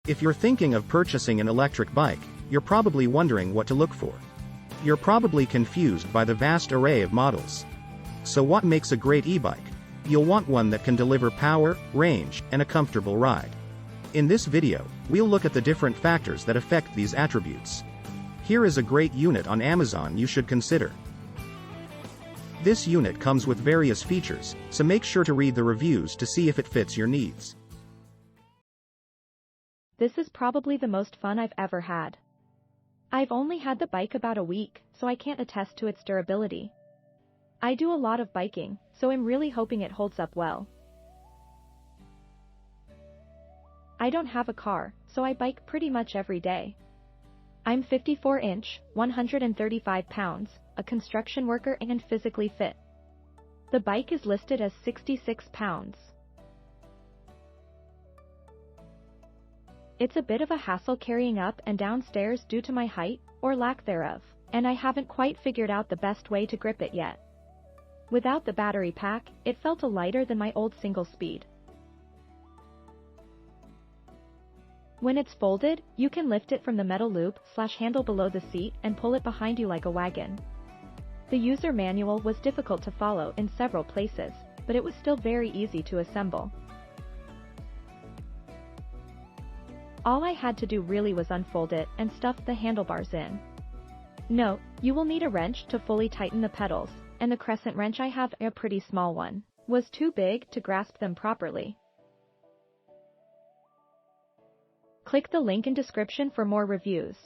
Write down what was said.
If you're thinking of purchasing an electric bike, you're probably wondering what to look for. You're probably confused by the vast array of models. So what makes a great e-bike? You'll want one that can deliver power, range, and a comfortable ride. In this video, we'll look at the different factors that affect these attributes. Here is a great unit on Amazon you should consider. This unit comes with various features, so make sure to read the reviews to see if it fits your needs. This is probably the most fun I've ever had. I've only had the bike about a week, so I can't attest to its durability. I do a lot of biking, so I'm really hoping it holds up well. I don't have a car, so I bike pretty much every day. I'm 54-inch, 135 pounds, a construction worker and physically fit. The bike is listed as 66 pounds. It's a bit of a hassle carrying up and down stairs due to my height, or lack thereof, and I haven't quite figured out the best way to grip it yet. Without the battery pack, it felt lighter than my old single-speed. When it's folded, you can lift it from the metal loop/handle below the seat and pull it behind you like a wagon. The user manual was difficult to follow in several places, but it was still very easy to assemble. All I had to do really was unfold it and stuff the handlebars in. Note, you will need a wrench to fully tighten the pedals, and the crescent wrench I have, a pretty small one, was too big to grasp them properly. Click the link in description for more reviews.